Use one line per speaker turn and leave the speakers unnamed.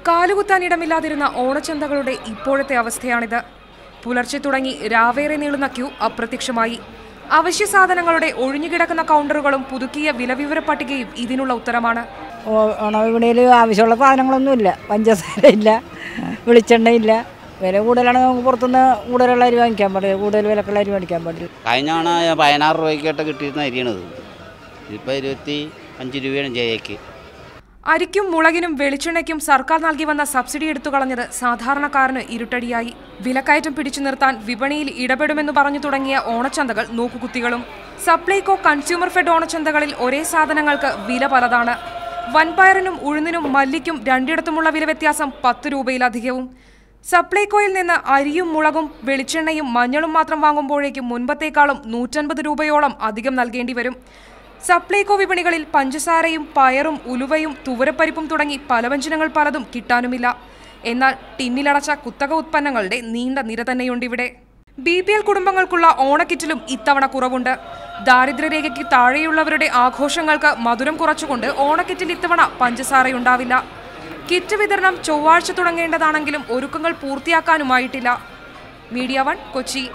കാലുകുത്താനിടമില്ലാതിരുന്ന ഓണച്ചന്തകളുടെ ഇപ്പോഴത്തെ അവസ്ഥയാണിത്. പുലർച്ചെ തുടങ്ങി രാവേറെ നീളുന്ന ക്യൂ അപ്രത്യക്ഷമായി. അവശ്യ സാധനങ്ങളുടെ ഒഴിഞ്ഞുകിടക്കുന്ന കൗണ്ടറുകളും പുതുക്കിയ വിലവിവര പട്ടികയും ഇതിനുള്ള ഉത്തരമാണ്.
ഓണവിപണിയിൽ ആവശ്യമുള്ള സാധനങ്ങളൊന്നുമില്ല. പഞ്ചസാര ഇല്ല, വെളിച്ചെണ്ണയില്ല. വില കൂടുതലാണ്. നമുക്ക് പുറത്തുനിന്ന് കൂടുതലുള്ള അരി വാങ്ങിക്കാൻ പാടില്ല, കൂടുതൽ വിലക്കുള്ള അരി മേടിക്കാൻ പാടില്ല.
കഴിഞ്ഞ തവണ 16 രൂപയ്ക്കായിട്ട് കിട്ടിയിരുന്ന അരിയാണത്. ഇപ്പോൾ 25 രൂപയാണ് ജയയ്ക്ക്.
അരിക്കും മുളകിനും വെളിച്ചെണ്ണയ്ക്കും സർക്കാർ നൽകി വന്ന സബ്സിഡി എടുത്തുകളഞ്ഞത് സാധാരണക്കാരന് ഇരുട്ടടിയായി. വിലക്കയറ്റം പിടിച്ചു നിർത്താൻ വിപണിയിൽ ഇടപെടുമെന്ന് പറഞ്ഞു തുടങ്ങിയ ഓണച്ചന്തകൾ നോക്കുകുത്തികളും. സപ്ലൈകോ കൺസ്യൂമർ ഫെഡ് ഓണച്ചന്തകളിൽ ഒരേ സാധനങ്ങൾക്ക് വില പലതാണ്. വൻപയറിനും ഉഴുന്നിനും മല്ലിക്കും രണ്ടിടത്തുമുള്ള വില വ്യത്യാസം 10 രൂപയിലധികവും. സപ്ലൈകോയിൽ നിന്ന് അരിയും മുളകും വെളിച്ചെണ്ണയും മഞ്ഞളും മാത്രം വാങ്ങുമ്പോഴേക്കും മുൻപത്തേക്കാളും 150 രൂപയോളം അധികം നൽകേണ്ടി വരും. സപ്ലൈകോ വിപണികളിൽ പഞ്ചസാരയും പയറും ഉലുവയും തുവരപ്പരിപ്പും തുടങ്ങി പലവ്യഞ്ജനങ്ങൾ പലതും കിട്ടാനുമില്ല. എന്നാൽ ടിന്നിലടച്ച കുത്തക ഉത്പന്നങ്ങളുടെ നീണ്ട നിര തന്നെയുണ്ടിവിടെ. BPL കുടുംബങ്ങൾക്കുള്ള ഓണക്കിറ്റിലും ഇത്തവണ കുറവുണ്ട്. ദാരിദ്ര്യരേഖയ്ക്ക് താഴെയുള്ളവരുടെ ആഘോഷങ്ങൾക്ക് മധുരം കുറച്ചുകൊണ്ട് ഓണക്കിറ്റിൽ ഇത്തവണ പഞ്ചസാരയുണ്ടാവില്ല. കിറ്റ് വിതരണം ചൊവ്വാഴ്ച തുടങ്ങേണ്ടതാണെങ്കിലും ഒരുക്കങ്ങൾ പൂർത്തിയാക്കാനുമായിട്ടില്ല. മീഡിയ 1 കൊച്ചി.